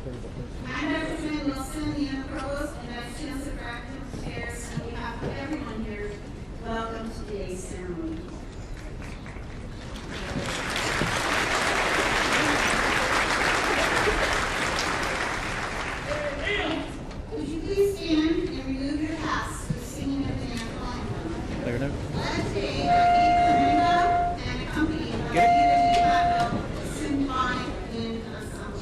I'm Dr. Joanne Wilson, the Unit Provost and Vice Chancellor for Academic Affairs. On behalf of everyone here, welcome to today's ceremony. Would you please stand and remove your hats for the singing of the national anthem? Led today by April and accompanied by UW-Platteville Symphonic Wind Ensemble.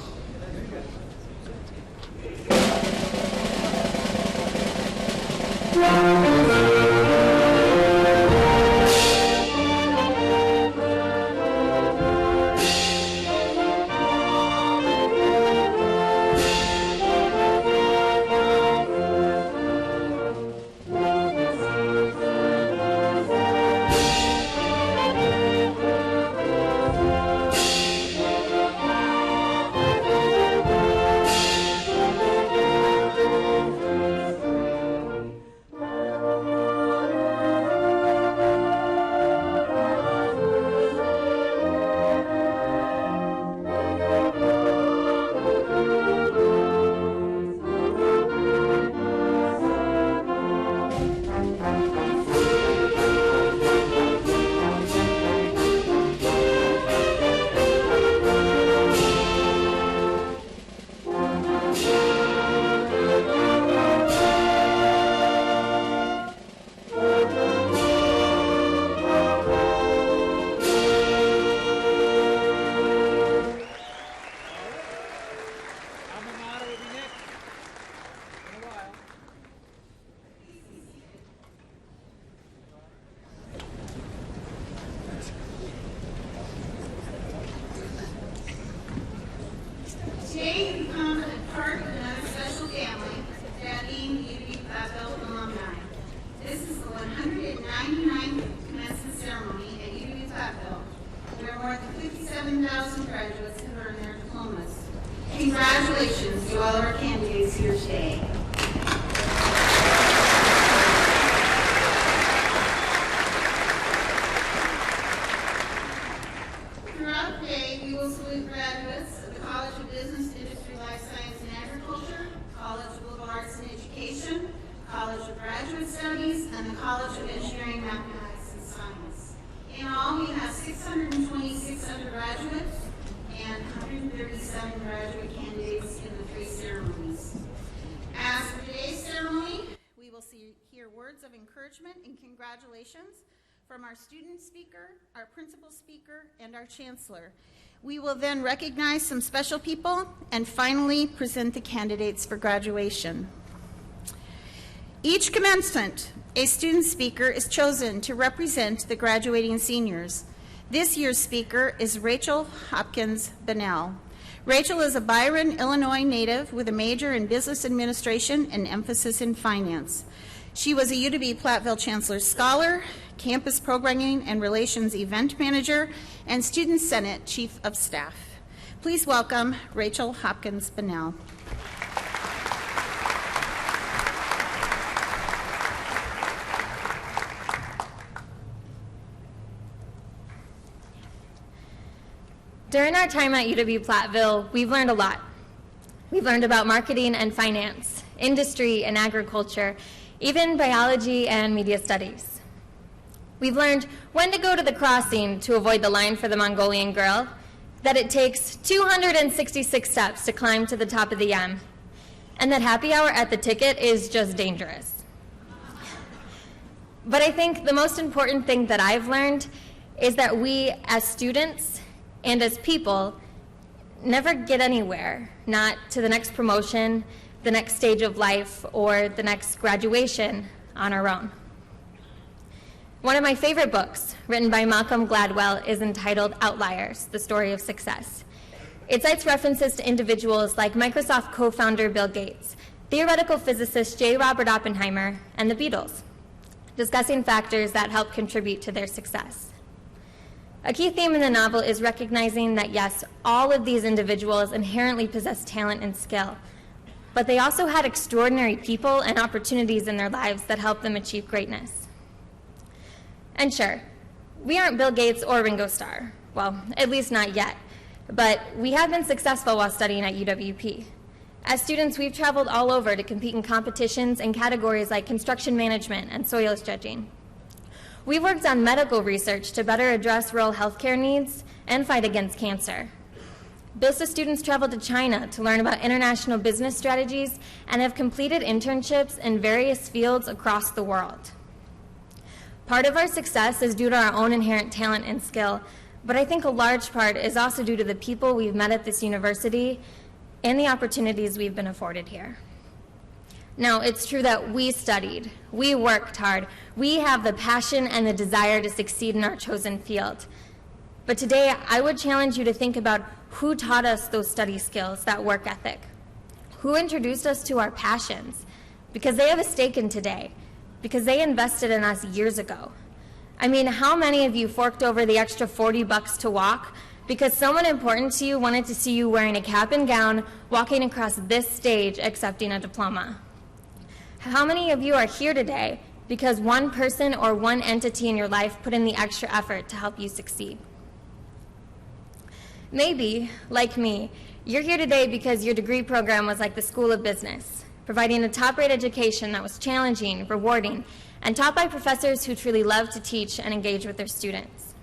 Today, you become a part of another special family, that being the UW-Platteville alumni. This is the 199th Commencement Ceremony at UW-Platteville, where more than 57,000 graduates have earned their diplomas. Congratulations to all of our candidates here today. Throughout the day, we will salute graduates of the College of Business, Industry, Life Science, and Agriculture, College of Arts and Education, College of Graduate Studies, and the College of Engineering, Mathematics, and Science. In all, we have 626 undergraduates and 137 graduate candidates in the three ceremonies. As for today's ceremony, we will hear words of encouragement and congratulations from our student speaker, our principal speaker, and our chancellor. We will then recognize some special people and finally present the candidates for graduation. Each commencement, a student speaker is chosen to represent the graduating seniors. This year's speaker is Rachel Hopkins Bunnell. Rachel is a Byron, Illinois native with a major in business administration and emphasis in finance. She was a UW-Platteville Chancellor Scholar, Campus Programming and Relations Event Manager, and Student Senate Chief of Staff. Please welcome Rachel Hopkins Bunnell. During our time at UW-Platteville, we've learned a lot. We've learned about marketing and finance, industry and agriculture, even biology and media studies. We've learned when to go to the crossing to avoid the line for the Mongolian girl, that it takes 266 steps to climb to the top of the M, and that happy hour at the ticket is just dangerous. But I think the most important thing that I've learned is that we as students and as people never get anywhere, not to the next promotion, the next stage of life, or the next graduation on our own. One of my favorite books, written by Malcolm Gladwell, is entitled Outliers, The Story of Success. It cites references to individuals like Microsoft co-founder Bill Gates, theoretical physicist J. Robert Oppenheimer, and the Beatles, discussing factors that help contribute to their success. A key theme in the novel is recognizing that, yes, all of these individuals inherently possess talent and skill, but they also had extraordinary people and opportunities in their lives that helped them achieve greatness. And sure, we aren't Bill Gates or Ringo Starr, well, at least not yet, but we have been successful while studying at UWP. As students, we've traveled all over to compete in competitions in categories like construction management and soils judging. We've worked on medical research to better address rural healthcare needs and fight against cancer. BILSA students traveled to China to learn about international business strategies and have completed internships in various fields across the world. Part of our success is due to our own inherent talent and skill, but I think a large part is also due to the people we've met at this university and the opportunities we've been afforded here. Now, it's true that we studied, we worked hard, we have the passion and the desire to succeed in our chosen field. But today, I would challenge you to think about who taught us those study skills, that work ethic. Who introduced us to our passions? Because they have a stake in today, because they invested in us years ago. I mean, how many of you forked over the extra $40 to walk because someone important to you wanted to see you wearing a cap and gown, walking across this stage, accepting a diploma? How many of you are here today because one person or one entity in your life put in the extra effort to help you succeed? Maybe, like me, you're here today because your degree program was like the School of Business, providing a top-rate education that was challenging, rewarding, and taught by professors who truly love to teach and engage with their students.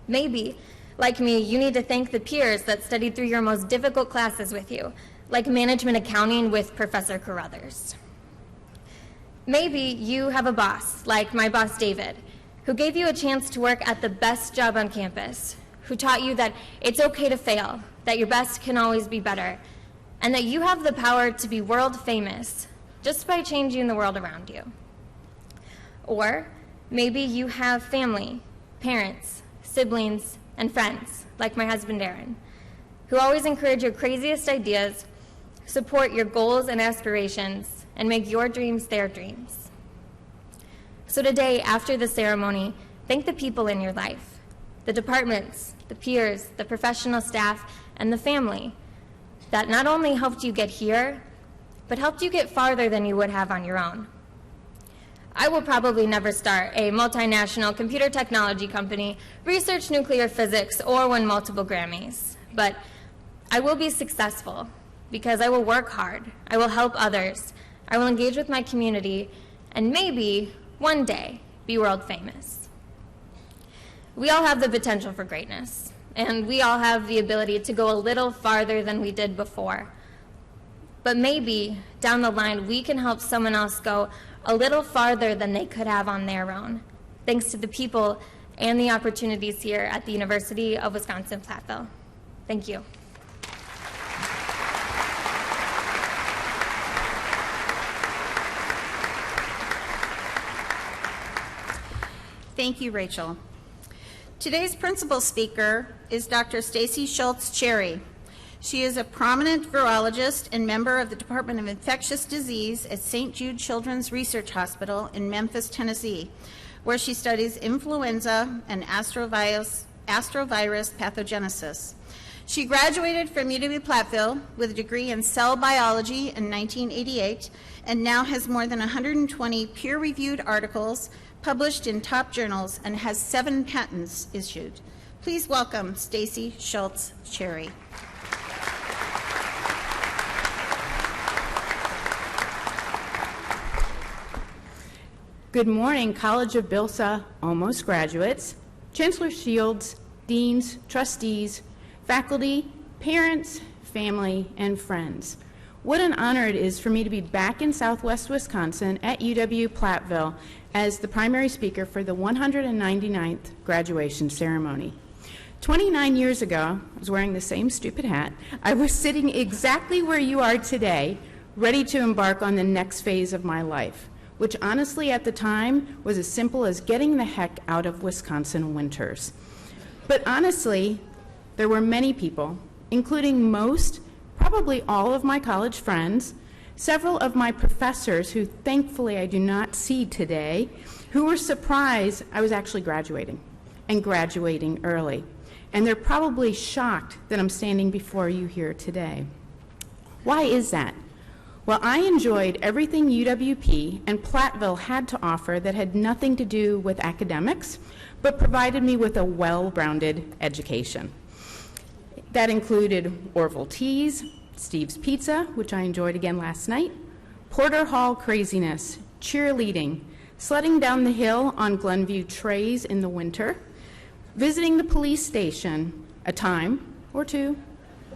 Maybe, like me, you need to thank the peers that studied through your most difficult classes with you, like management accounting with Professor Carruthers. Maybe you have a boss, like my boss David, who gave you a chance to work at the best job on campus, who taught you that it's okay to fail, that your best can always be better, and that you have the power to be world famous just by changing the world around you. Or maybe you have family, parents, siblings, and friends, like my husband Aaron, who always encourage your craziest ideas, support your goals and aspirations, and make your dreams their dreams. So today, after the ceremony, thank the people in your life, the departments, the peers, the professional staff, and the family that not only helped you get here, but helped you get farther than you would have on your own. I will probably never start a multinational computer technology company, research nuclear physics, or win multiple Grammys, but I will be successful because I will work hard, I will help others, I will engage with my community, and maybe one day be world famous. We all have the potential for greatness, and we all have the ability to go a little farther than we did before. But maybe down the line we can help someone else go a little farther than they could have on their own, thanks to the people and the opportunities here at the University of Wisconsin-Platteville. Thank you. Thank you, Rachel. Today's principal speaker is Dr. Stacy Schultz-Cherry. She is a prominent virologist and member of the Department of Infectious Disease at St. Jude Children's Research Hospital in Memphis, Tennessee, where she studies influenza and astrovirus pathogenesis. She graduated from UW-Platteville with a degree in cell biology in 1988 and now has more than 120 peer-reviewed articles published in top journals and has 7 patents issued. Please welcome Stacy Schultz-Cherry. Good morning, College of BILSA almost graduates, Chancellor Shields, deans, trustees, faculty, parents, family, and friends. What an honor it is for me to be back in Southwest Wisconsin at UW-Platteville as the primary speaker for the 199th graduation ceremony. 29 years ago, I was wearing the same stupid hat. I was sitting exactly where you are today, ready to embark on the next phase of my life, which honestly at the time was as simple as getting the heck out of Wisconsin winters. But honestly, there were many people, including most, probably all of my college friends, several of my professors who thankfully I do not see today, who were surprised I was actually graduating, and graduating early. And they're probably shocked that I'm standing before you here today. Why is that? Well, I enjoyed everything UWP and Platteville had to offer that had nothing to do with academics, but provided me with a well-rounded education. That included Orville teas, Steve's Pizza, which I enjoyed again last night, Porter Hall craziness, cheerleading, sledding down the hill on Glenview trays in the winter, visiting the police station a time or two,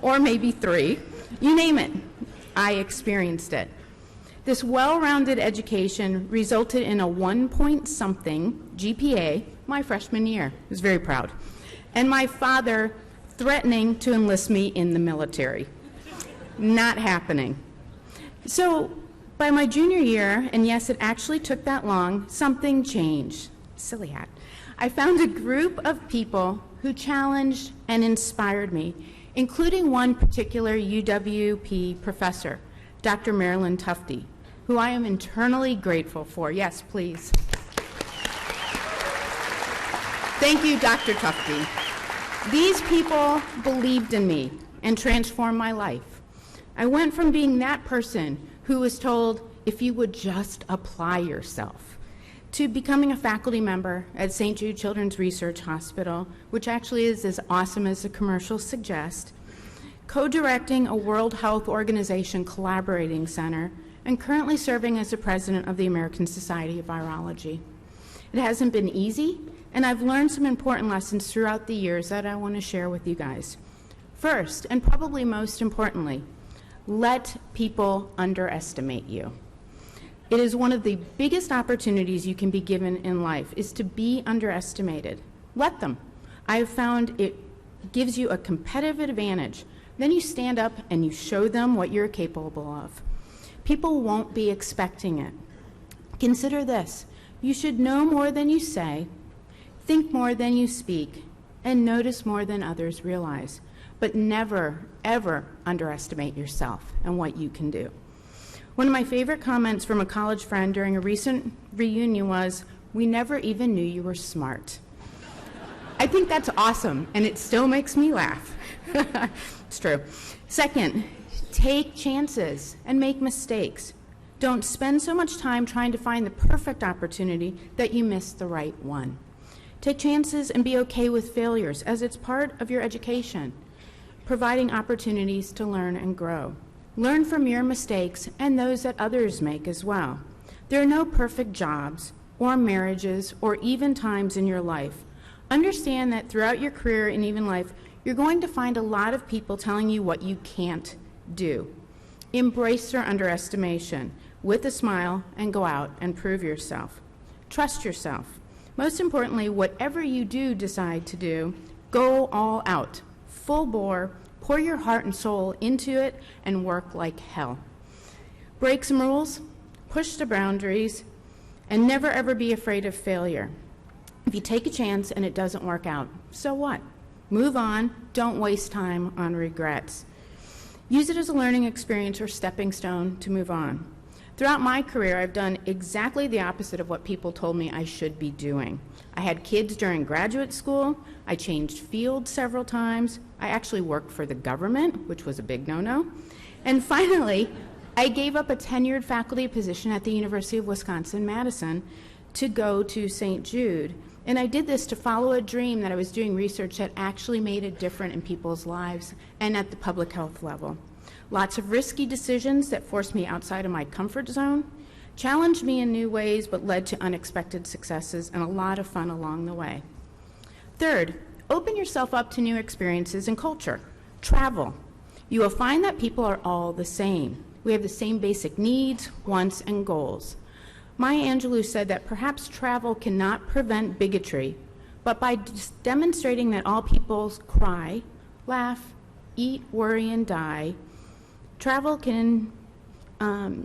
or maybe 3, you name it, I experienced it. This well-rounded education resulted in a 1-point-something GPA my freshman year. I was very proud. And my father threatening to enlist me in the military. Not happening. So by my junior year, and yes, it actually took that long, something changed. Silly hat. I found a group of people who challenged and inspired me, including one particular UWP professor, Dr. Marilyn Tufte, who I am eternally grateful for. Yes, please. Thank you, Dr. Tufte. These people believed in me and transformed my life. I went from being that person who was told, if you would just apply yourself, to becoming a faculty member at St. Jude Children's Research Hospital, which actually is as awesome as the commercials suggest, co-directing a World Health Organization collaborating center, and currently serving as the president of the American Society of Virology. It hasn't been easy, and I've learned some important lessons throughout the years that I want to share with you guys. First, and probably most importantly, let people underestimate you. It is one of the biggest opportunities you can be given in life, is to be underestimated. Let them. I have found it gives you a competitive advantage. Then you stand up and you show them what you're capable of. People won't be expecting it. Consider this. You should know more than you say, think more than you speak, and notice more than others realize. But never, ever underestimate yourself and what you can do. One of my favorite comments from a college friend during a recent reunion was, "We never even knew you were smart." I think that's awesome, and it still makes me laugh. It's true. Second, take chances and make mistakes. Don't spend so much time trying to find the perfect opportunity that you miss the right one. Take chances and be okay with failures, as it's part of your education, providing opportunities to learn and grow. Learn from your mistakes and those that others make as well. There are no perfect jobs or marriages or even times in your life. Understand that throughout your career and even life, you're going to find a lot of people telling you what you can't do. Embrace their underestimation with a smile and go out and prove yourself. Trust yourself. Most importantly, whatever you do decide to do, go all out, full bore, pour your heart and soul into it, and work like hell. Break some rules, push the boundaries, and never ever be afraid of failure. If you take a chance and it doesn't work out, so what? Move on. Don't waste time on regrets. Use it as a learning experience or stepping stone to move on. Throughout my career, I've done exactly the opposite of what people told me I should be doing. I had kids during graduate school. I changed fields several times. I actually worked for the government, which was a big no-no. And finally, I gave up a tenured faculty position at the University of Wisconsin-Madison to go to St. Jude. And I did this to follow a dream that I was doing research that actually made a difference in people's lives and at the public health level. Lots of risky decisions that forced me outside of my comfort zone, challenged me in new ways, but led to unexpected successes and a lot of fun along the way. Third, open yourself up to new experiences and culture. Travel. You will find that people are all the same. We have the same basic needs, wants, and goals. Maya Angelou said that perhaps travel cannot prevent bigotry, but by demonstrating that all people cry, laugh, eat, worry, and die, travel can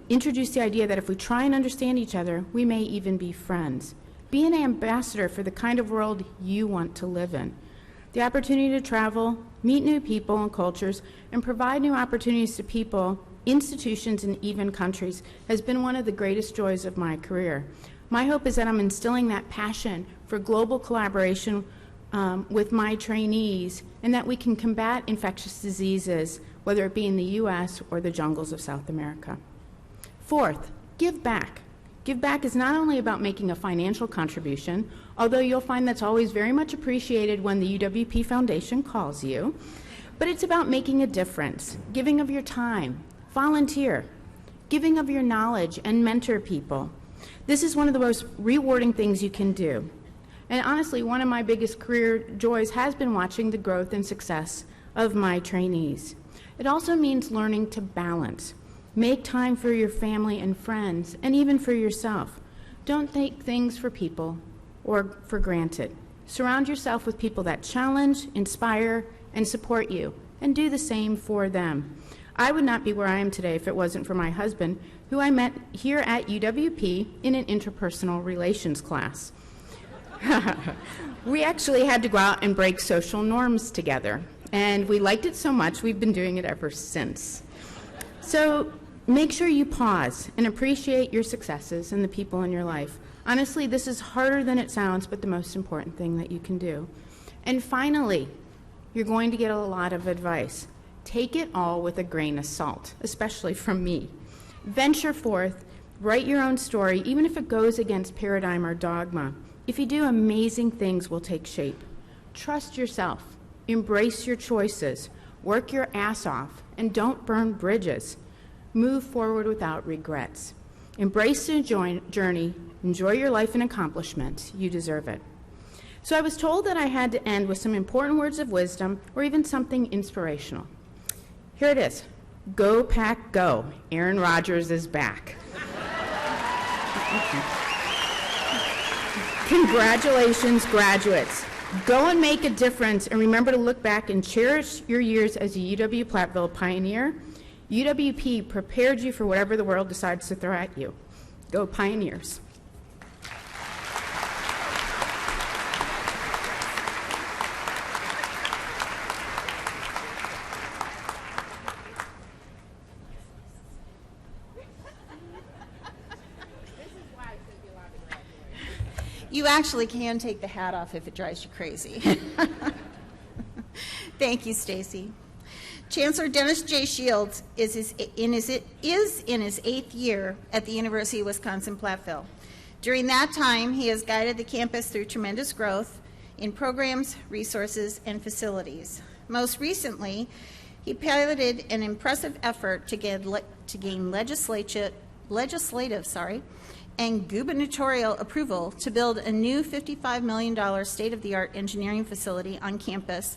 introduce the idea that if we try and understand each other, we may even be friends. Be an ambassador for the kind of world you want to live in. The opportunity to travel, meet new people and cultures, and provide new opportunities to people, institutions, and even countries has been one of the greatest joys of my career. My hope is that I'm instilling that passion for global collaboration with my trainees, and that we can combat infectious diseases, whether it be in the U.S. or the jungles of South America. Fourth, give back. Give back is not only about making a financial contribution, although you'll find that's always very much appreciated when the UWP Foundation calls you, But it's about making a difference, giving of your time, volunteer, giving of your knowledge, and mentor people. This is one of the most rewarding things you can do. And honestly, one of my biggest career joys has been watching the growth and success of my trainees. It also means learning to balance. Make time for your family and friends, and even for yourself. Don't take things for people or for granted. Surround yourself with people that challenge, inspire, and support you, and do the same for them. I would not be where I am today if it wasn't for my husband, who I met here at UWP in an interpersonal relations class. We actually had to go out and break social norms together, and we liked it so much we've been doing it ever since. So make sure you pause and appreciate your successes and the people in your life. Honestly, this is harder than it sounds, but the most important thing that you can do. And finally, you're going to get a lot of advice. Take it all with a grain of salt, especially from me. Venture forth, write your own story, even if it goes against paradigm or dogma. If you do, amazing things will take shape. Trust yourself, embrace your choices, work your ass off, and don't burn bridges. Move forward without regrets. Embrace the journey, enjoy your life and accomplishments. You deserve it. So I was told that I had to end with some important words of wisdom or even something inspirational. Here it is. Go, Pack, go. Aaron Rodgers is back. Congratulations, graduates. Go and make a difference, and remember to look back and cherish your years as a UW-Platteville pioneer. UWP prepared you for whatever the world decides to throw at you. Go Pioneers. You actually can take the hat off if it drives you crazy. Thank you, Stacy. Chancellor Dennis J. Shields is in his 8th year at the University of Wisconsin-Platteville. During that time, he has guided the campus through tremendous growth in programs, resources, and facilities. Most recently, he piloted an impressive effort to gain legislative and gubernatorial approval to build a new $55 million state-of-the-art engineering facility on campus,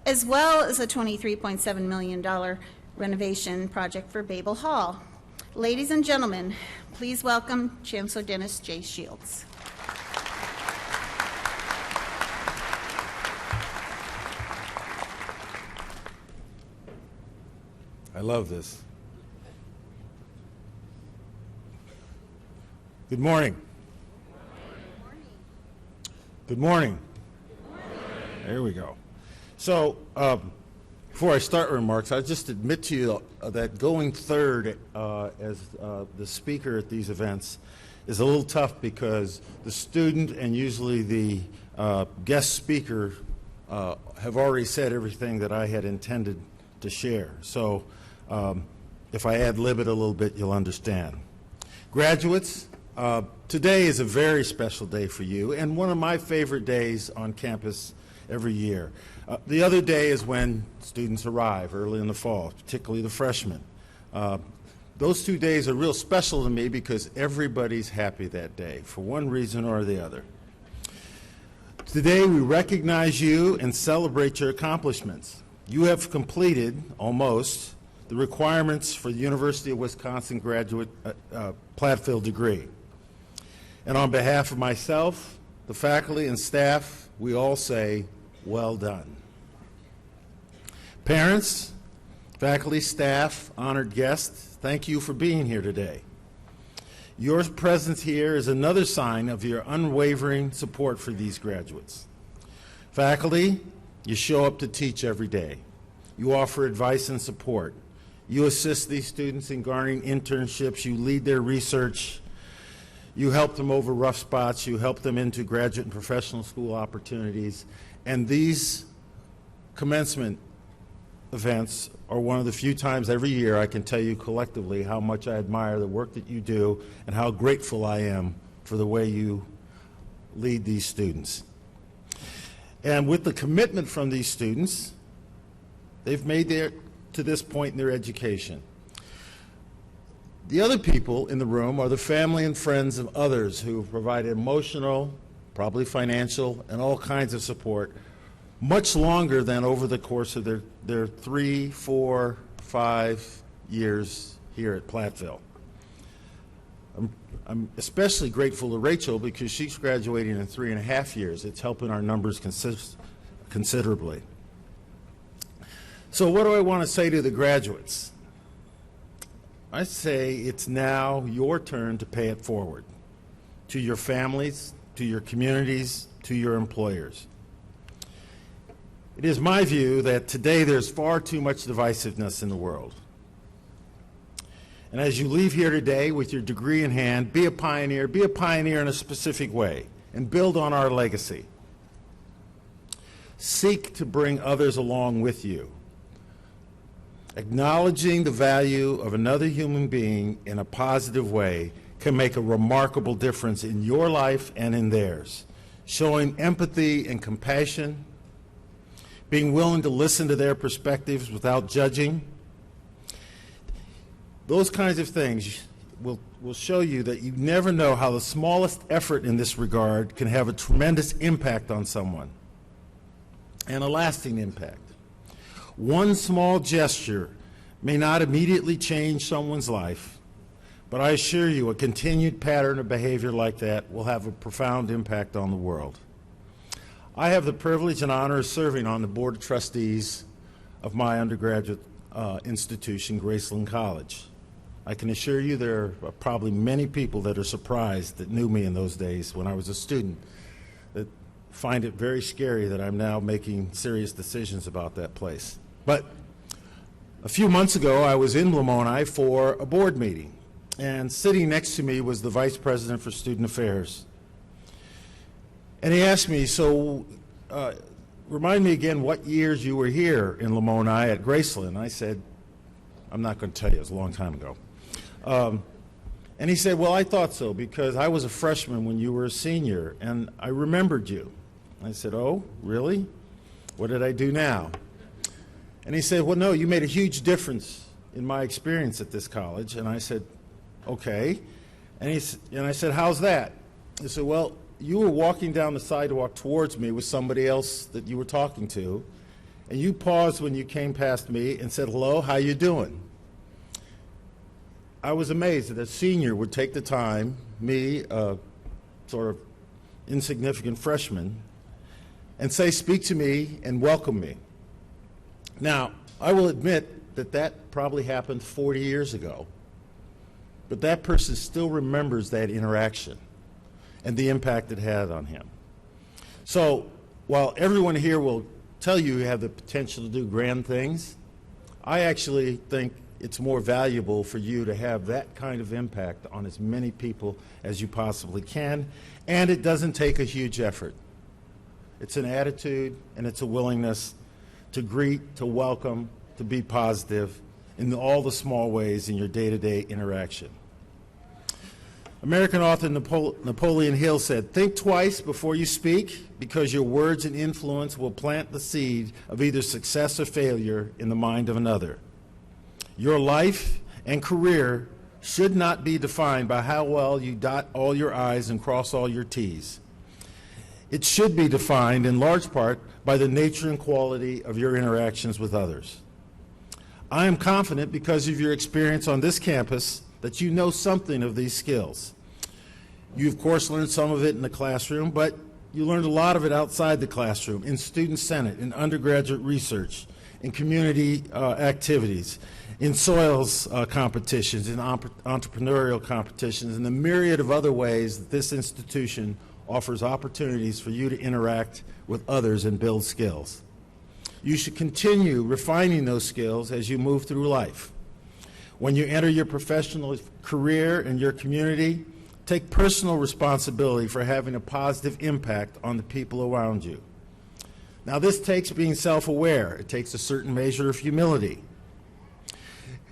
as well as a $23.7 million renovation project for Babel Hall. Ladies and gentlemen, please welcome Chancellor Dennis J. Shields. I love this. Good morning. Good morning. There we go. So, before I start remarks, I just admit to you that going third as the speaker at these events is a little tough because the student and usually the guest speaker have already said everything that I had intended to share. So, if I ad-lib it a little bit, you'll understand. Graduates, today is a very special day for you and one of my favorite days on campus every year. The other day is when students arrive early in the fall, particularly the freshmen. Those 2 days are real special to me because everybody's happy that day for one reason or the other. Today we recognize you and celebrate your accomplishments. You have completed, almost, the requirements for the University of Wisconsin graduate Platteville degree. And on behalf of myself, the faculty and staff, we all say, well done. Parents, faculty, staff, honored guests, thank you for being here today. Your presence here is another sign of your unwavering support for these graduates. Faculty, you show up to teach every day. You offer advice and support. You assist these students in garnering internships. You lead their research. You help them over rough spots. You help them into graduate and professional school opportunities. And these commencement events are one of the few times every year I can tell you collectively how much I admire the work that you do and how grateful I am for the way you lead these students. And with the commitment from these students, They've made it to this point in their education. The other people in the room are the family and friends of others who provide emotional, probably financial, and all kinds of support much longer than over the course of their 3, 4, 5 years here at Platteville. I'm especially grateful to Rachel because she's graduating in 3.5 years. It's helping our numbers considerably. So what do I want to say to the graduates? I say it's now your turn to pay it forward to your families, to your communities, to your employers. It is my view that today there's far too much divisiveness in the world. And as you leave here today with your degree in hand, be a pioneer in a specific way, and build on our legacy. Seek to bring others along with you. Acknowledging the value of another human being in a positive way can make a remarkable difference in your life and in theirs. Showing empathy and compassion, being willing to listen to their perspectives without judging, those kinds of things will show you that you never know how the smallest effort in this regard can have a tremendous impact on someone, and a lasting impact. One small gesture may not immediately change someone's life, but I assure you a continued pattern of behavior like that will have a profound impact on the world. I have the privilege and honor of serving on the Board of Trustees of my undergraduate institution, Graceland College. I can assure you there are probably many people that are surprised that knew me in those days when I was a student that find it very scary that I'm now making serious decisions about that place. But a few months ago, I was in Lamoni for a board meeting, and sitting next to me was the Vice President for Student Affairs. And he asked me, so remind me again what years you were here in Lamoni at Graceland. I said, I'm not going to tell you, it was a long time ago. And he said, well, I thought so because I was a freshman when you were a senior, and I remembered you. I said, oh, really? What did I do now? And he said, well, no, you made a huge difference in my experience at this college. And I said, okay. And I said, how's that? He said, well, you were walking down the sidewalk towards me with somebody else that you were talking to, and you paused when you came past me and said, hello, how you doing? I was amazed that a senior would take the time, me, a sort of insignificant freshman, and say, speak to me and welcome me. Now, I will admit that that probably happened 40 years ago, but that person still remembers that interaction and the impact it had on him. So while everyone here will tell you you have the potential to do grand things, I actually think it's more valuable for you to have that kind of impact on as many people as you possibly can, and it doesn't take a huge effort. It's an attitude and it's a willingness to greet, to welcome, to be positive in all the small ways in your day-to-day interaction. American author Napoleon Hill said, think twice before you speak because your words and influence will plant the seed of either success or failure in the mind of another. Your life and career should not be defined by how well you dot all your I's and cross all your T's. It should be defined in large part by the nature and quality of your interactions with others. I am confident because of your experience on this campus that you know something of these skills. You, of course, learned some of it in the classroom, but you learned a lot of it outside the classroom, in Student Senate, in undergraduate research, in community activities, in soils competitions, in entrepreneurial competitions, and the myriad of other ways that this institution offers opportunities for you to interact with others and build skills. You should continue refining those skills as you move through life. When you enter your professional career and your community, take personal responsibility for having a positive impact on the people around you. Now, this takes being self-aware. It takes a certain measure of humility.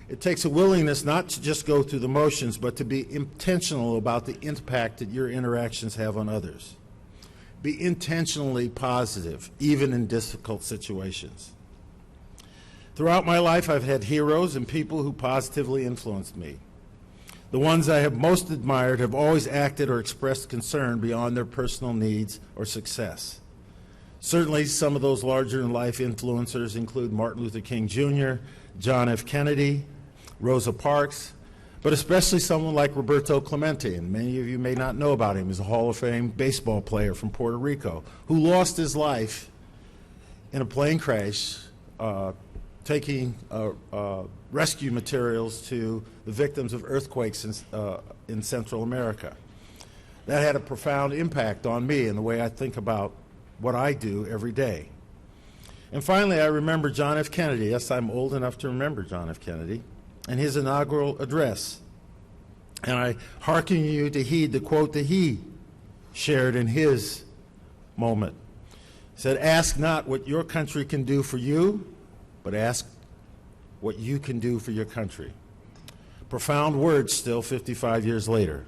It takes a willingness not to just go through the motions, but to be intentional about the impact that your interactions have on others. Be intentionally positive, even in difficult situations. Throughout my life, I've had heroes and people who positively influenced me. The ones I have most admired have always acted or expressed concern beyond their personal needs or success. Certainly, some of those larger-than-life influencers include Martin Luther King Jr., John F. Kennedy, Rosa Parks, but especially someone like Roberto Clemente, and many of you may not know about him. He's a Hall of Fame baseball player from Puerto Rico who lost his life in a plane crash taking rescue materials to the victims of earthquakes in Central America. That had a profound impact on me and the way I think about what I do every day. And finally, I remember John F. Kennedy. Yes, I'm old enough to remember John F. Kennedy and his inaugural address. And I hearken you to heed the quote that he shared in his moment. He said, "Ask not what your country can do for you, but ask what you can do for your country." Profound words still 55 years later.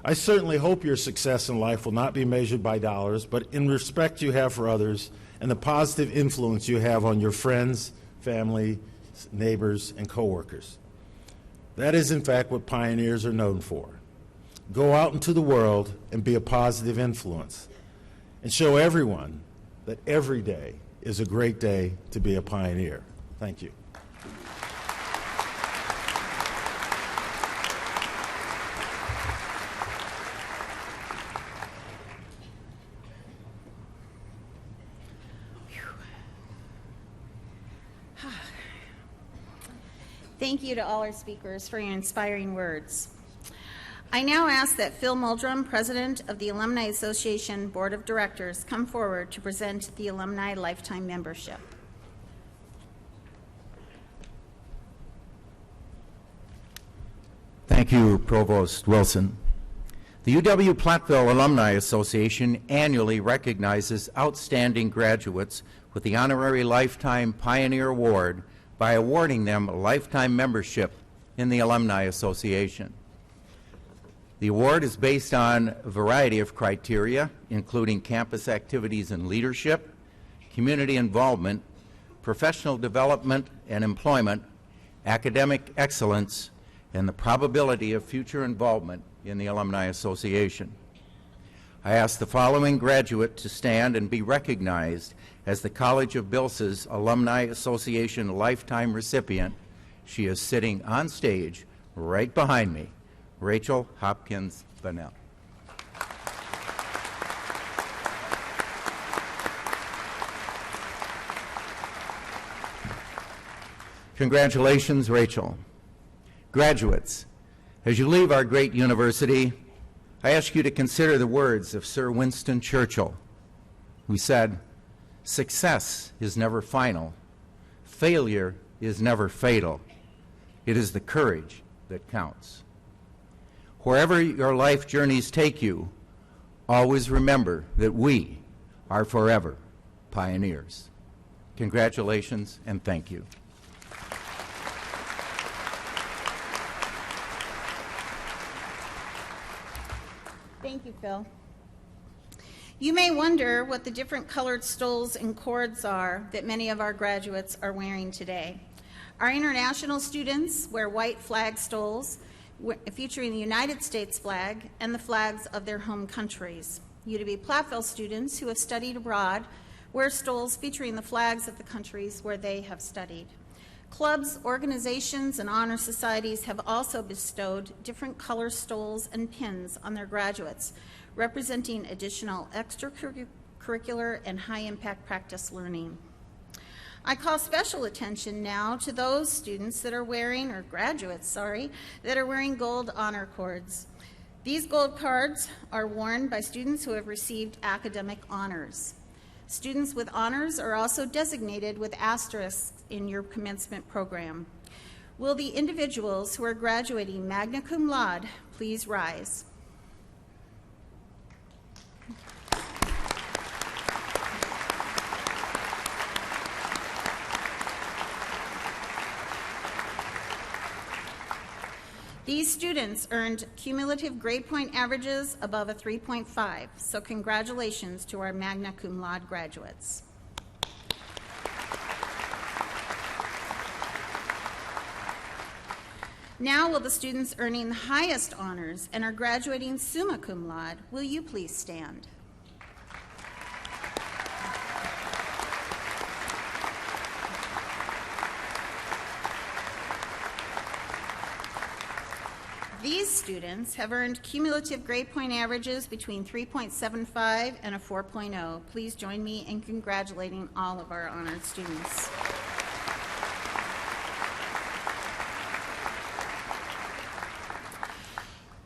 I certainly hope your success in life will not be measured by dollars, but in respect you have for others and the positive influence you have on your friends, family, neighbors, and coworkers. That is, in fact, what pioneers are known for. Go out into the world and be a positive influence and show everyone that every day is a great day to be a pioneer. Thank you. Thank you to all our speakers for your inspiring words. I now ask that Phil Muldrum, President of the Alumni Association Board of Directors, come forward to present the Alumni Lifetime Membership. Thank you, Provost Wilson. The UW-Platteville Alumni Association annually recognizes outstanding graduates with the Honorary Lifetime Pioneer Award by awarding them a lifetime membership in the Alumni Association. The award is based on a variety of criteria, including campus activities and leadership, community involvement, professional development and employment, academic excellence, and the probability of future involvement in the Alumni Association. I ask the following graduate to stand and be recognized as the College of BILSA's Alumni Association Lifetime recipient. She is sitting on stage right behind me, Rachel Hopkins Bonnell. Congratulations, Rachel. Graduates, as you leave our great university, I ask you to consider the words of Sir Winston Churchill, who said, "Success is never final. Failure is never fatal. It is the courage that counts." Wherever your life journeys take you, always remember that we are forever pioneers. Congratulations and thank you. Thank you, Phil. You may wonder what the different colored stoles and cords are that many of our graduates are wearing today. Our international students wear white flag stoles featuring the United States flag and the flags of their home countries. UW-Platteville students who have studied abroad wear stoles featuring the flags of the countries where they have studied. Clubs, organizations, and honor societies have also bestowed different color stoles and pins on their graduates, representing additional extracurricular and high-impact practice learning. I call special attention now to those students that are wearing, or graduates, sorry, that are wearing gold honor cords. These gold cards are worn by students who have received academic honors. Students with honors are also designated with asterisks in your commencement program. Will the individuals who are graduating magna cum laude please rise? These students earned cumulative grade point averages above a 3.5, so congratulations to our magna cum laude graduates. Now will the students earning the highest honors and are graduating summa cum laude, will you please stand? These students have earned cumulative grade point averages between 3.75 and a 4.0. Please join me in congratulating all of our honored students.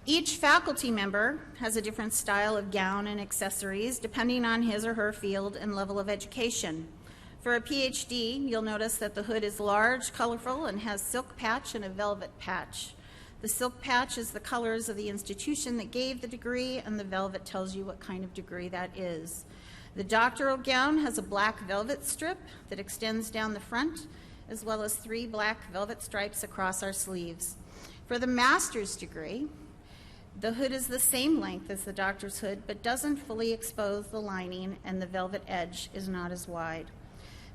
Each faculty member has a different style of gown and accessories depending on his or her field and level of education. For a PhD, you'll notice that the hood is large, colorful, and has silk patch and a velvet patch. The silk patch is the colors of the institution that gave the degree, and the velvet tells you what kind of degree that is. The doctoral gown has a black velvet strip that extends down the front, as well as 3 black velvet stripes across our sleeves. For the master's degree, the hood is the same length as the doctor's hood, but doesn't fully expose the lining, and the velvet edge is not as wide.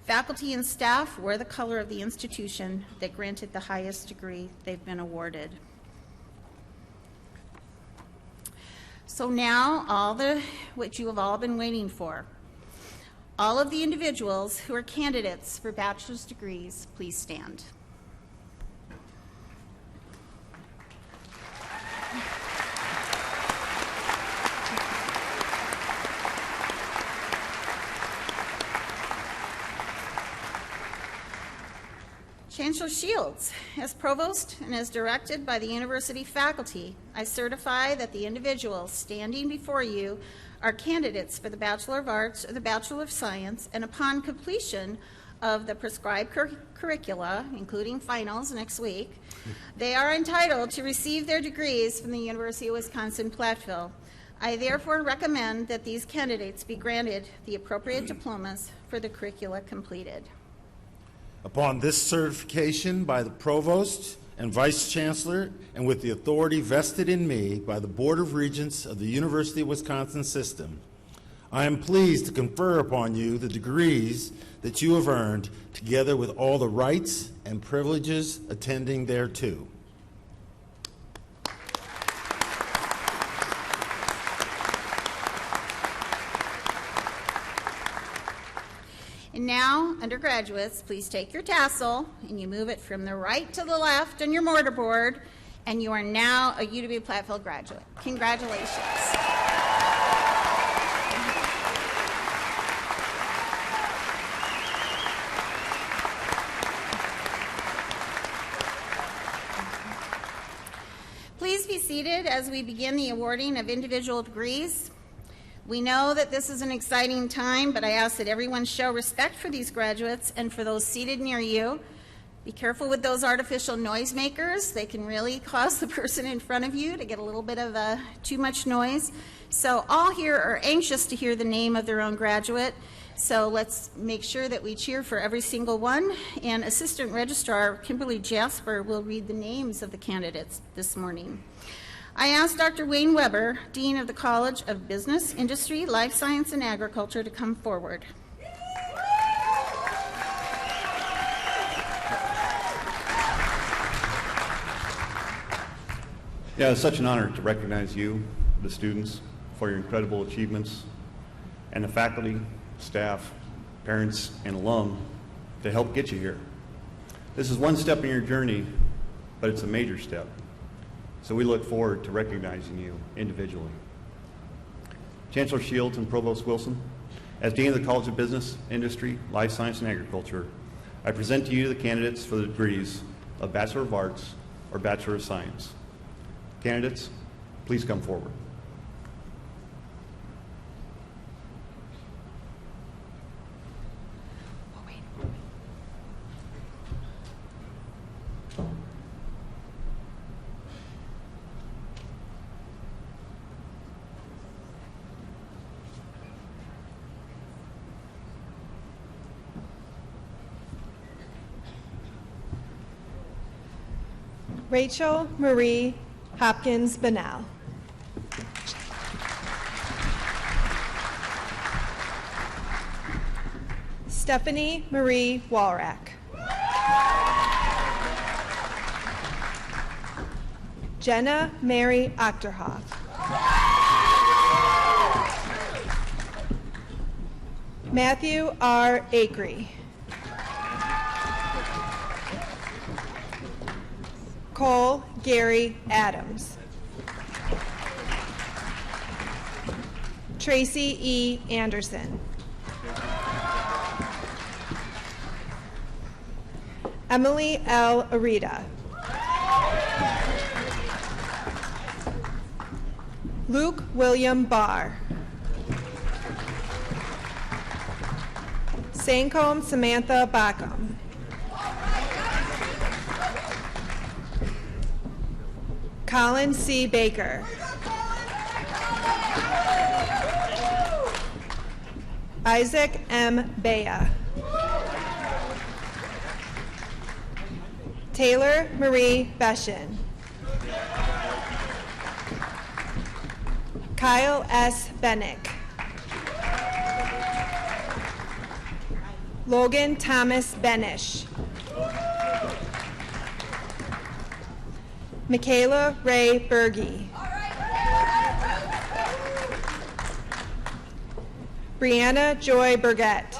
Faculty and staff wear the color of the institution that granted the highest degree they've been awarded. So now, what you have all been waiting for. All of the individuals who are candidates for bachelor's degrees, please stand. Chancellor Shields, as provost and as directed by the university faculty, I certify that the individuals standing before you are candidates for the Bachelor of Arts or the Bachelor of Science, and upon completion of the prescribed curricula, including finals next week, they are entitled to receive their degrees from the University of Wisconsin-Platteville. I therefore recommend that these candidates be granted the appropriate diplomas for the curricula completed. Upon this certification by the Provost and Vice Chancellor, and with the authority vested in me by the Board of Regents of the University of Wisconsin System, I am pleased to confer upon you the degrees that you have earned, together with all the rights and privileges attending thereto. And now, undergraduates, please take your tassel and you move it from the right to the left on your mortarboard, and you are now a UW-Platteville graduate. Congratulations. Please be seated as we begin the awarding of individual degrees. We know that this is an exciting time, but I ask that everyone show respect for these graduates and for those seated near you. Be careful with those artificial noisemakers. They can really cause the person in front of you to get a little bit of too much noise. So all here are anxious to hear the name of their own graduate. So let's make sure that we cheer for every single one. And Assistant Registrar Kimberly Jasper will read the names of the candidates this morning. I asked Dr. Wayne Weber, Dean of the College of Business, Industry, Life Science, and Agriculture, to come forward. Yeah, it's such an honor to recognize you, the students, for your incredible achievements, and the faculty, staff, parents, and alum to help get you here. This is one step in your journey, but it's a major step. So we look forward to recognizing you individually. Chancellor Shields and Provost Wilson, as Dean of the College of Business, Industry, Life Science, and Agriculture, I present to you the candidates for the degrees of Bachelor of Arts or Bachelor of Science. Candidates, please come forward. Rachel Marie Hopkins Banal. Stephanie Marie Walrack. Jenna Mary Achterhoff. Matthew R. Acree. Cole Gary Adams. Tracy E. Anderson. Emily L. Arita. Luke William Barr. Sancombe Samantha Backham. Colin C. Baker. Isaac M. Bea. Taylor Marie Beshin. Kyle S. Bennick. Logan Thomas Benish. Michaela Ray Berge. Brianna Joy Burgett.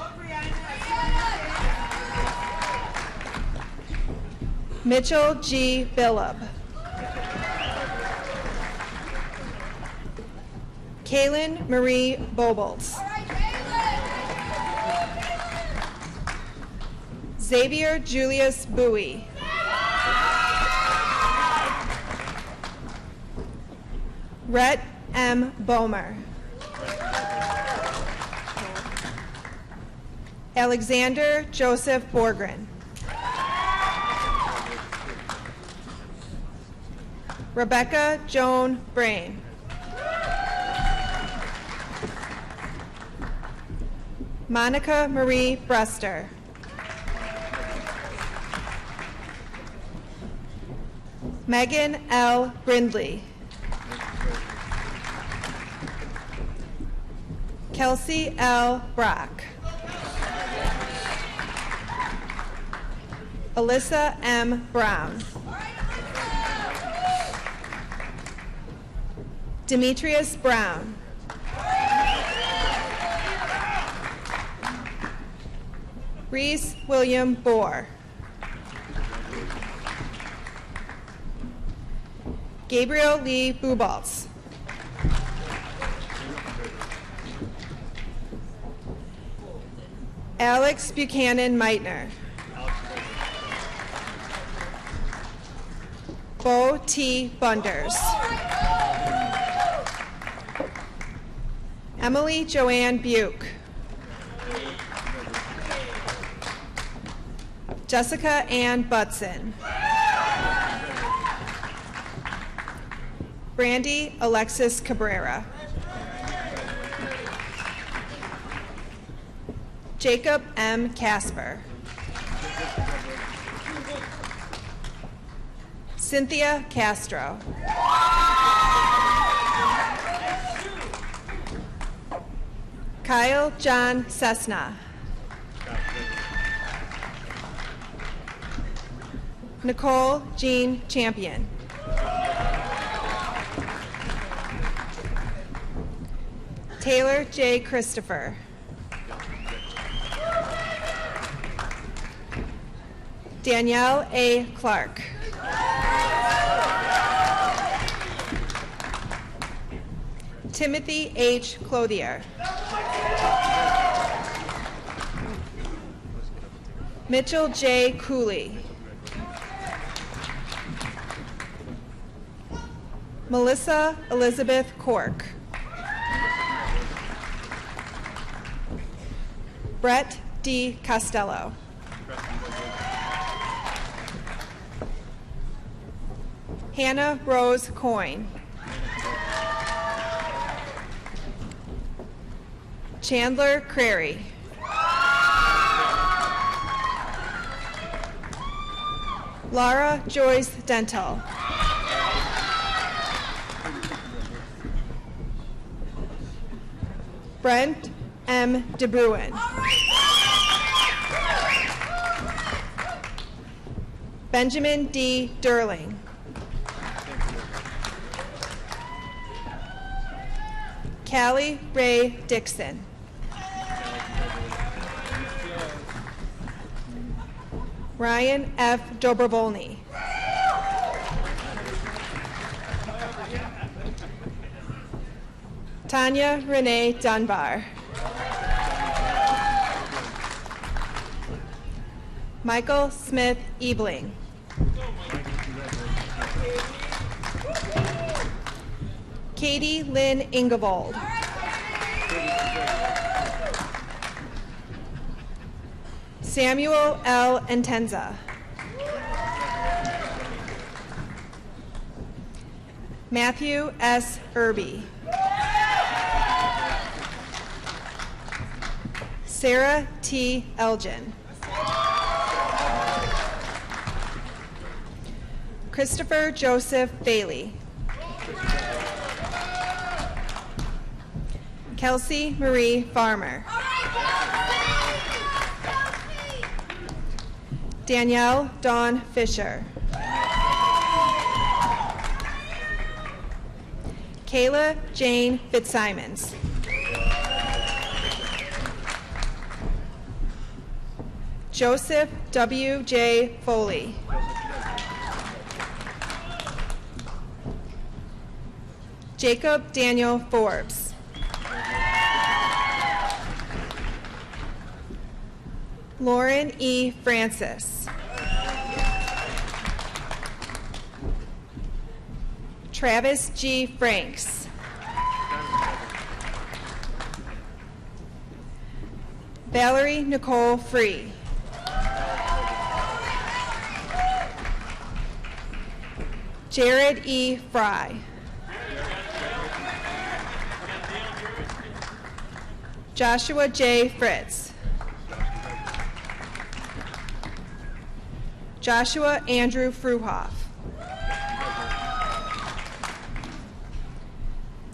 Mitchell G. Billub. Kaylin Marie Bobolts. Xavier Julius Bowie. Rhett M. Bomer. Alexander Joseph Borgren. Rebecca Joan Brain. Monica Marie Brester. Megan L. Brindley. Kelsey L. Brock. Alyssa M. Brown. Demetrius Brown. Reese William Bohr. Gabriel Lee Bubaltz. Alex Buchanan Meitner. Bo T. Bunders. Emily Joanne Buke. Jessica Ann Butson. Brandy Alexis Cabrera. Jacob M. Casper. Cynthia Castro. Kyle John Cessna. Nicole Jean Champion. Taylor J. Christopher. Danielle A. Clark. Timothy H. Clothier. Mitchell J. Cooley. Melissa Elizabeth Cork. Brett D. Costello. Hannah Rose Coyne. Chandler Crary. Laura Joyce Dental. Brent M. DeBruin. Benjamin D. Durling. Callie Ray Dixon. Ryan F. Dobrovolny. Tanya Renee Dunbar. Michael Smith Ebling. Katie Lynn Ingevold. Samuel L. Entenza. Matthew S. Irby. Sarah T. Elgin. Christopher Joseph Bailey. Kelsey Marie Farmer. Danielle Dawn Fisher. Kayla Jane Fitzsimons. Joseph W. J. Foley. Jacob Daniel Forbes. Lauren E. Francis. Travis G. Franks. Valerie Nicole Free. Jared E. Fry. Joshua J. Fritz. Joshua Andrew Fruhoff.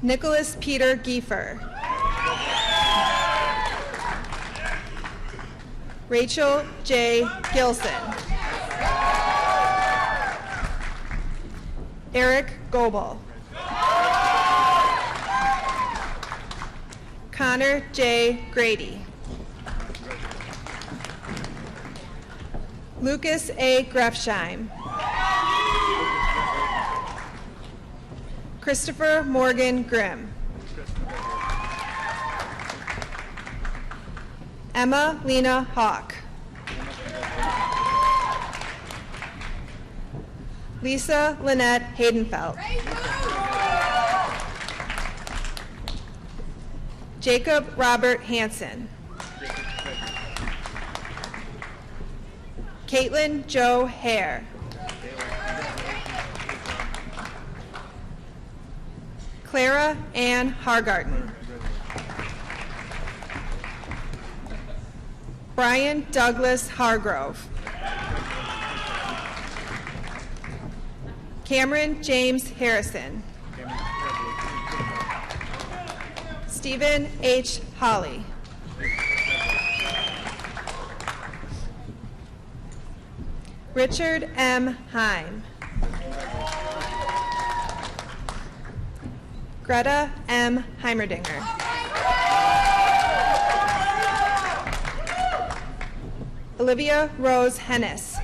Nicholas Peter Giefer. Rachel J. Gilson. Eric Goebel. Connor J. Grady. Lucas A. Grefsheim. Christopher Morgan Grimm. Emma Lena Hawk. Lisa Lynette Haydenfeld. Jacob Robert Hansen. Caitlin Joe Hare. Clara Ann Hargarten. Brian Douglas Hargrove. Cameron James Harrison. Stephen H. Holly. Richard M. Heim. Greta M. Heimerdinger. Olivia Rose Hennis.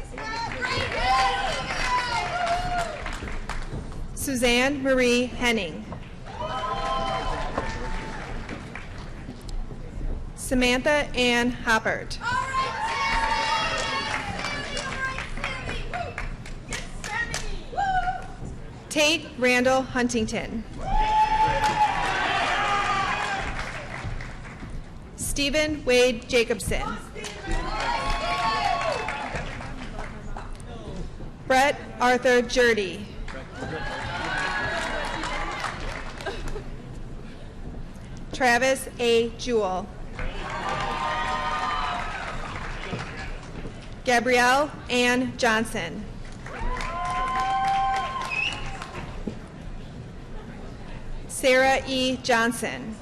Suzanne Marie Henning. Samantha Ann Hoppert. Tate Randall Huntington. Stephen Wade Jacobson. Brett Arthur Jurdy. Travis A. Jewell. Gabrielle Ann Johnson. Sarah E. Johnson.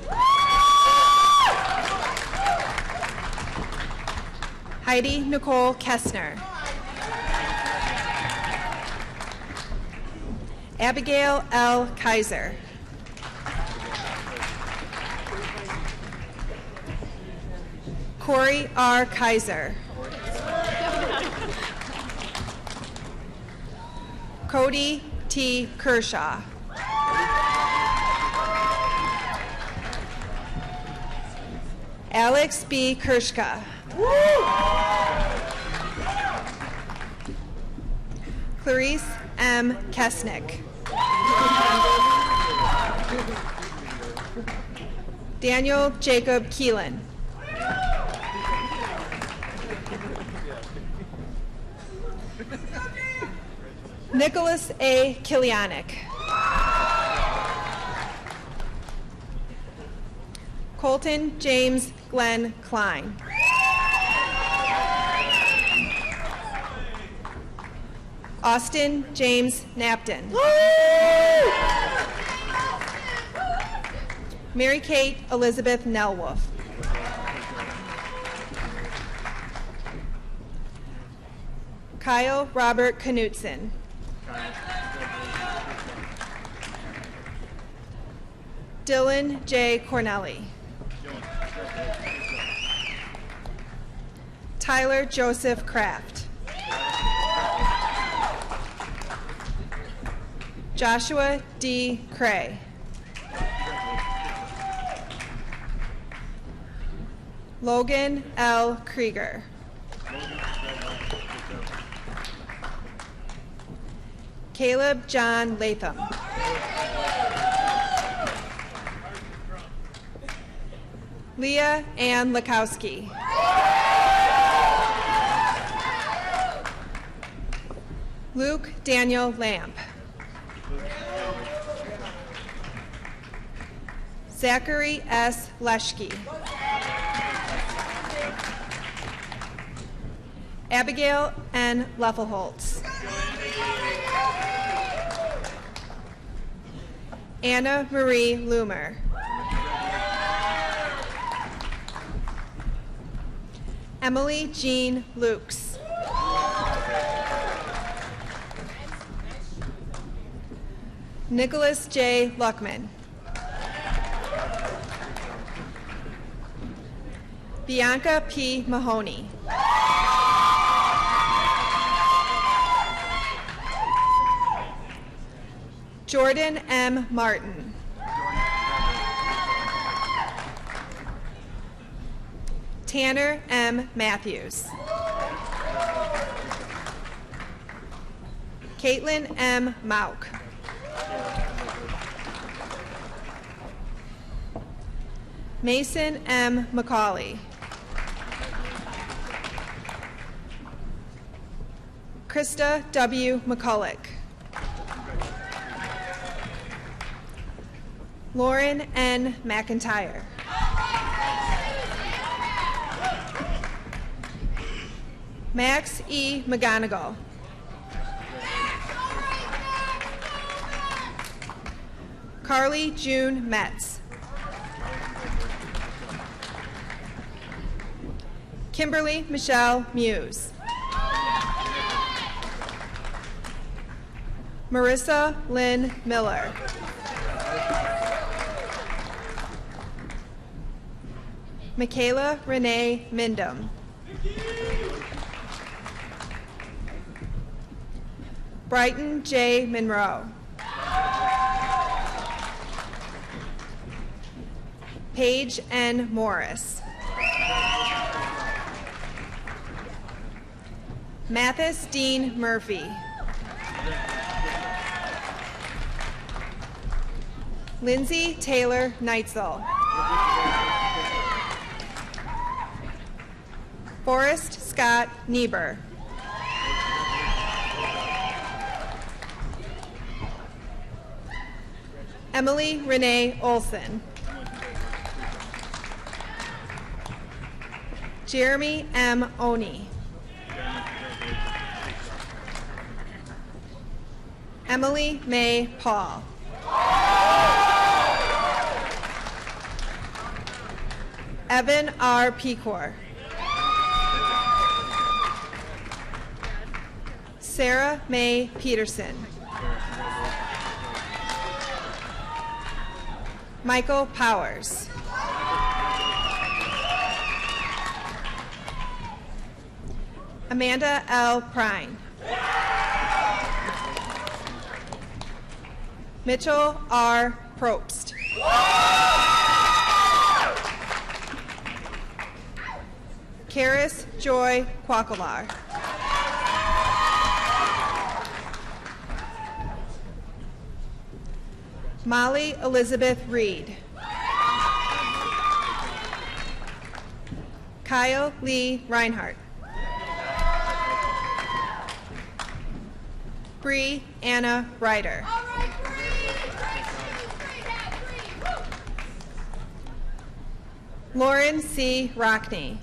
Heidi Nicole Kessner. Abigail L. Kaiser. Corey R. Kaiser. Cody T. Kershaw. Alex B. Kershka. Clarice M. Kesnick. Daniel Jacob Keelan. Nicholas A. Kilianic. Colton James Glenn Klein. Austin James Napton. Mary Kate Elizabeth Nelwolf. Kyle Robert Knutson. Dylan J. Cornelli. Tyler Joseph Kraft. Joshua D. Cray. Logan L. Krieger. Caleb John Latham. Leah Ann Lakowski. Luke Daniel Lamp. Zachary S. Leschke. Abigail N. Leffelholtz. Anna Marie Loomer. Emily Jean Lukes. Nicholas J. Luckman. Bianca P. Mahoney. Jordan M. Martin. Tanner M. Matthews. Caitlin M. Mauk. Mason M. McCauley. Krista W. McCulloch. Lauren N. McIntyre. Max E. McGonigal. Carly June Metz. Kimberly Michelle Muse. Marissa Lynn Miller. Michaela Renee Mindom. Brighton J. Monroe. Paige N. Morris. Mathis Dean Murphy. Lindsay Taylor Neitzel. Forrest Scott Niebuhr. Emily Renee Olson. Jeremy M. Oney. Emily May Paul. Evan R. Pecor. Sarah May Peterson. Michael Powers. Amanda L. Prine. Mitchell R. Probst. Karis Joy Quakelar. Molly Elizabeth Reed. Kyle Lee Reinhardt. Bree Anna Ryder. Lauren C. Rockney.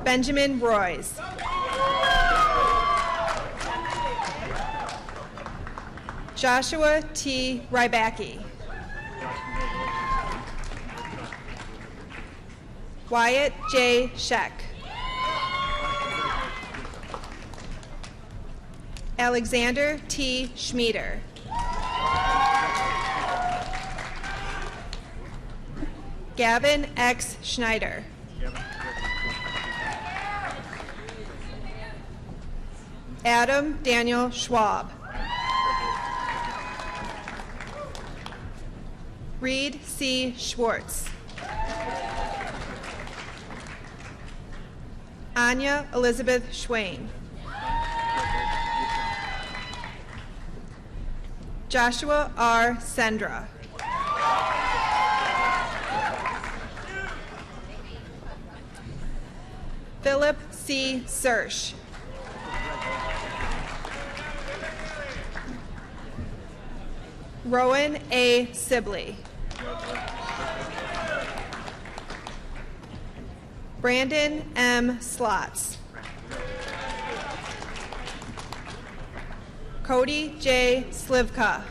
Benjamin Royce. Joshua T. Rybacki. Wyatt J. Scheck. Alexander T. Schmieder. Gavin X. Schneider. Adam Daniel Schwab. Reed C. Schwartz. Anya Elizabeth Schwain. Joshua R. Sendra. Philip C. Sersch. Rowan A. Sibley. Brandon M. Slots. Cody J. Slivka.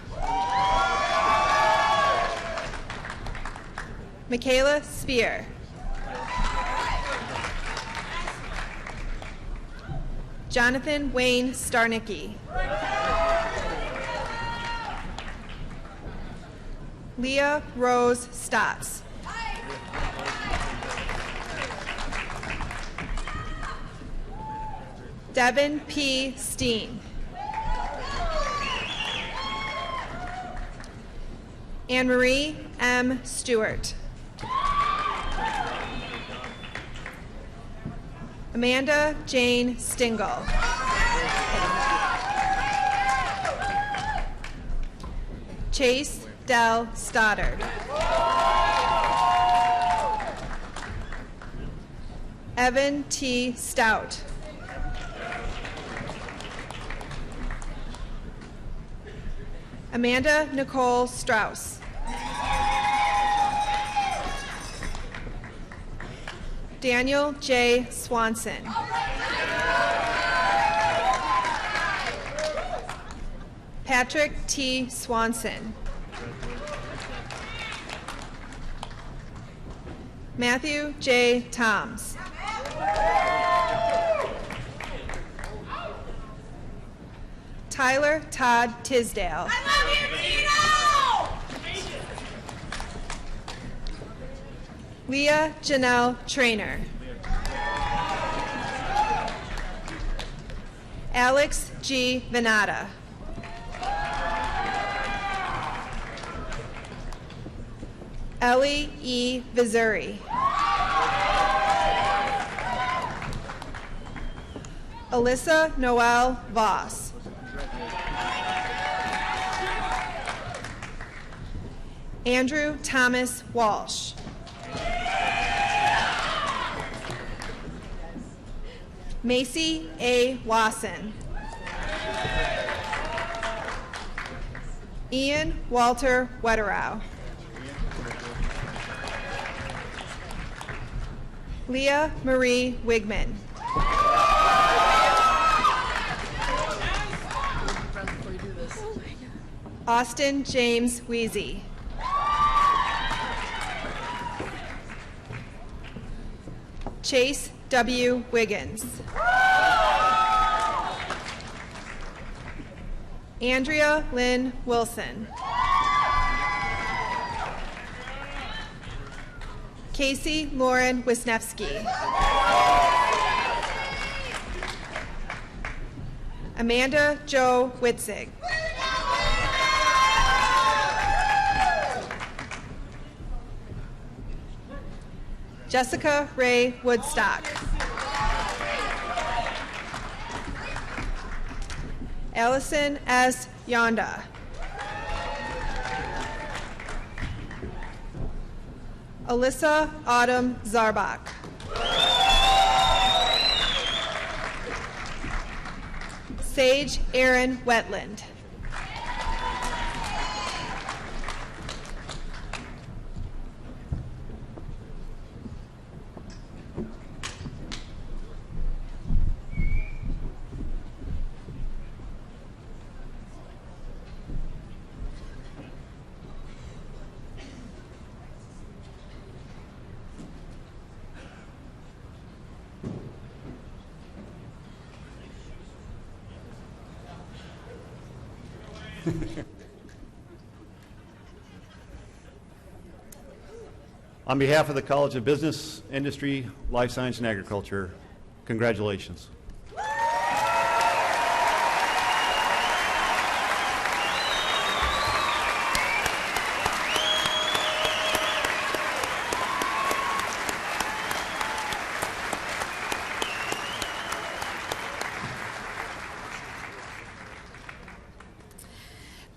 Michaela Spear. Jonathan Wayne Starnicki. Leah Rose Stotts. Devin P. Steen. Anne-Marie M. Stewart. Amanda Jane Stingle. Chase Del Stoddard. Evan T. Stout. Amanda Nicole Strauss. Daniel J. Swanson. Patrick T. Swanson. Matthew J. Toms. Tyler Todd Tisdale. Leah Janelle Trainer. Alex G. Venata. Ellie E. Vizuri. Alyssa Noel Voss. Andrew Thomas Walsh. Macy A. Wasson. Ian Walter Wetterow. Leah Marie Wigman. Austin James Weezy. Chase W. Wiggins. Andrea Lynn Wilson. Casey Lauren Wisniewski. Amanda Jo Witzig. Jessica Ray Woodstock. Allison S. Yonda. Alyssa Autumn Zarbach. Sage Aaron Wetland. On behalf of the College of Business, Industry, Life Science, and Agriculture, congratulations.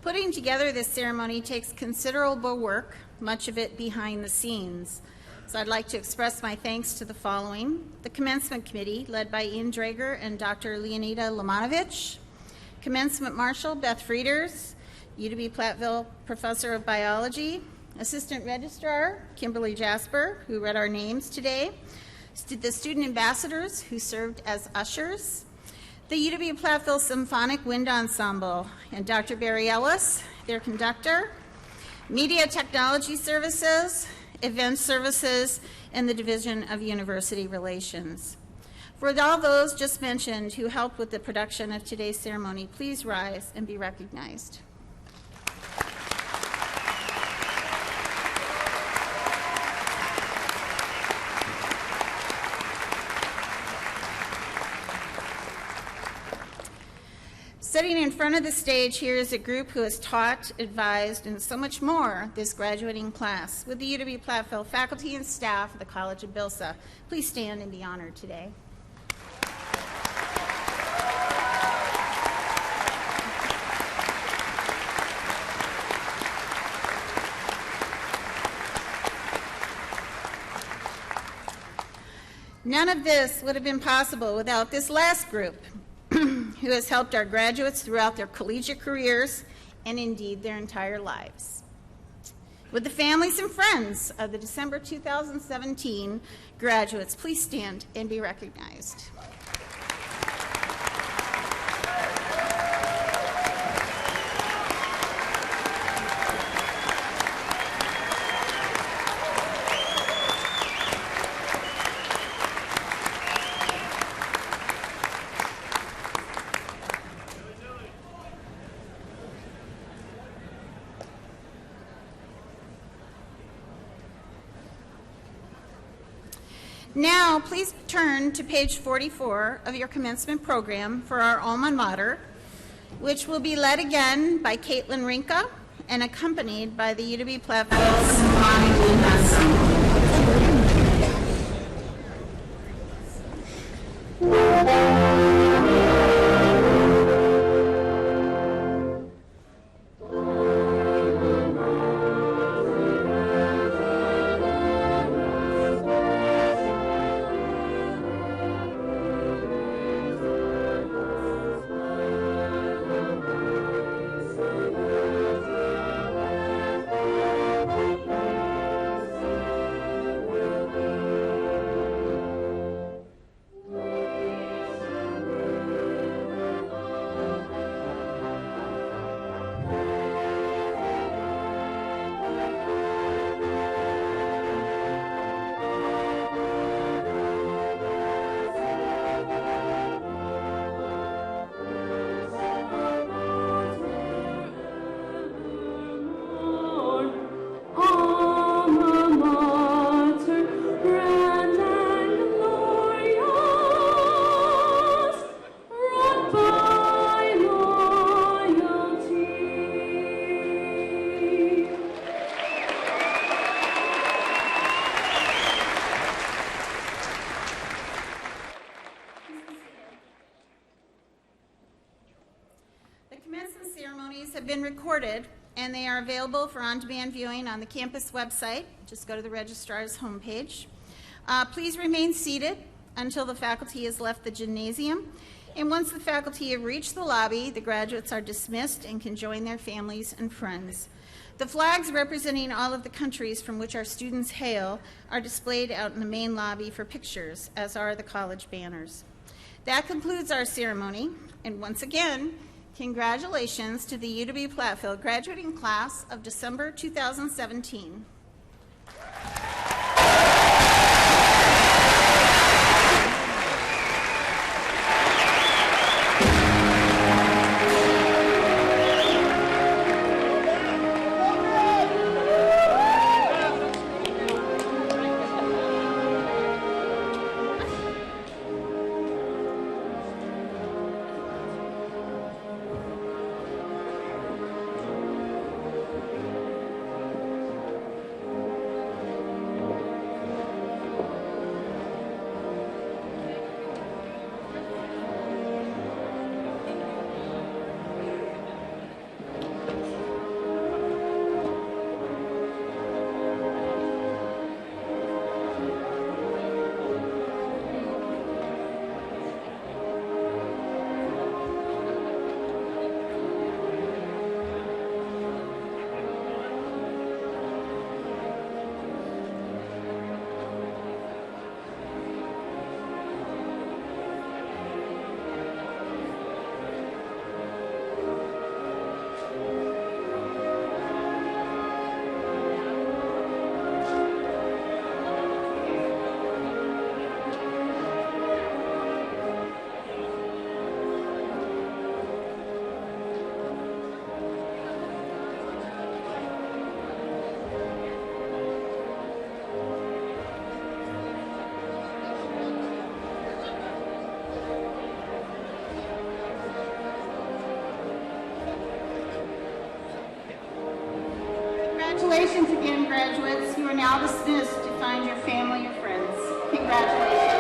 Putting together this ceremony takes considerable work, much of it behind the scenes. So I'd like to express my thanks to the following: the Commencement Committee, led by Ian Drager and Dr. Leonida Lamanovich; Commencement Marshal Beth Frieders, UW-Platteville Professor of Biology; Assistant Registrar Kimberly Jasper, who read our names today; the student ambassadors who served as ushers; the UW-Platteville Symphonic Wind Ensemble, and Dr. Barry Ellis, their conductor; Media Technology Services, Event Services, and the Division of University Relations. For all those just mentioned who helped with the production of today's ceremony, please rise and be recognized. Sitting in front of the stage here is a group who has taught, advised, and so much more this graduating class with the UW-Platteville faculty and staff of the College of BILSA. Please stand and be honored today. None of this would have been possible without this last group, who has helped our graduates throughout their collegiate careers and indeed their entire lives. Would the families and friends of the December 2017 graduates please stand and be recognized. Now, please turn to page 44 of your commencement program for our alma mater, which will be led again by Caitlin Rinka and accompanied by the UW-Platteville Symphonic Wind Ensemble. by loyalty. The commencement ceremonies have been recorded, and they are available for on-demand viewing on the campus website. Just go to the registrar's homepage. Please remain seated until the faculty has left the gymnasium. And once the faculty have reached the lobby, the graduates are dismissed and can join their families and friends. The flags representing all of the countries from which our students hail are displayed out in the main lobby for pictures, as are the college banners. That concludes our ceremony, and once again, congratulations to the UW-Platteville graduating class of December 2017. Congratulations again, graduates. You are now dismissed to find your family and friends. Congratulations.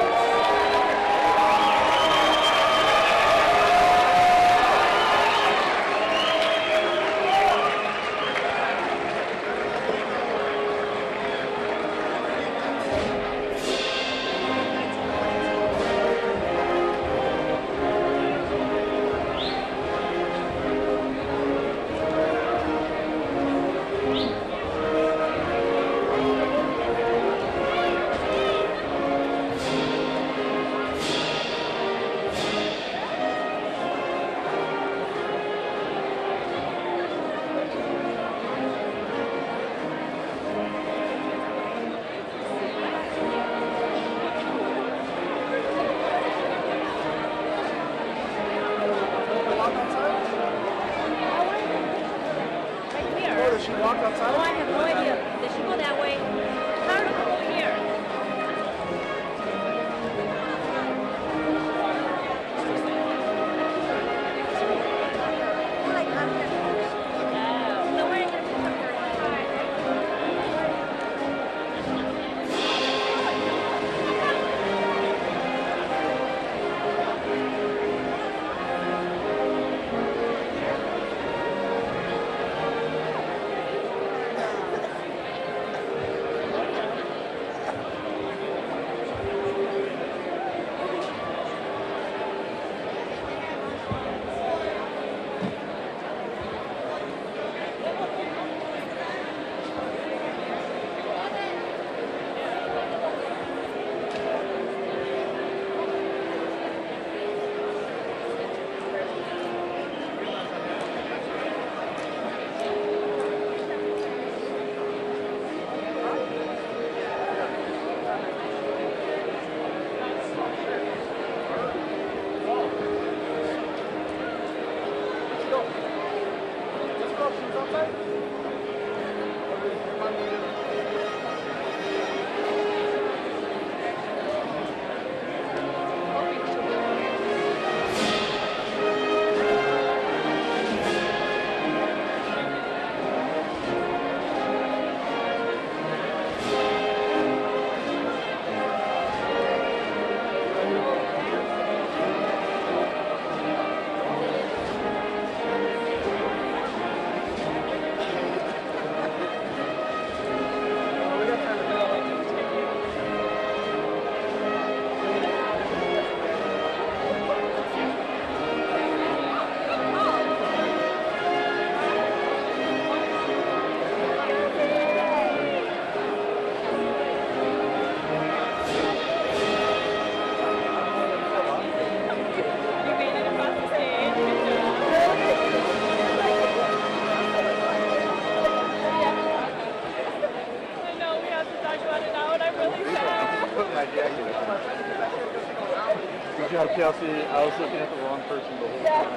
know, Kelsey, I was looking at the wrong person the whole time.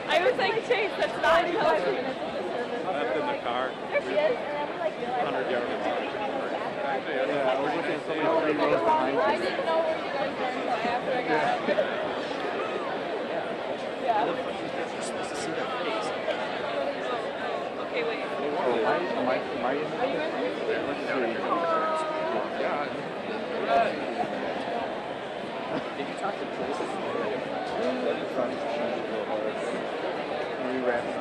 I was like, Chase, that's not Kelsey. Left in the car. There she is. And I was like, 100 yards. Yeah, I was looking at somebody 3 rows behind I you. didn't know where you guys were until after I got up. Yeah. Okay, wait. Oh, am I in the Let's see. Did you talk to Chris? We wrapped it.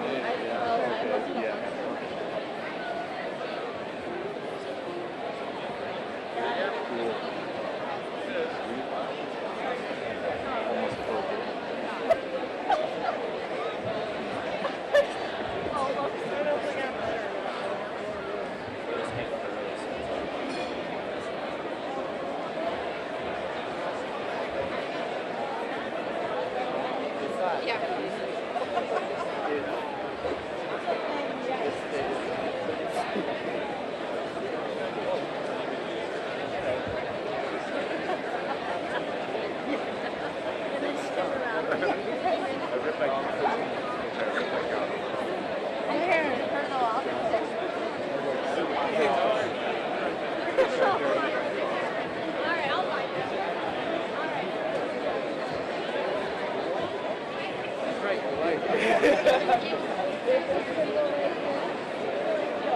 Okay, yeah. Cool. Almost perfect.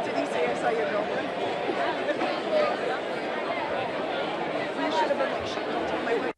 Did he say I saw your girlfriend? You should have been like, shit, don't tell my wife.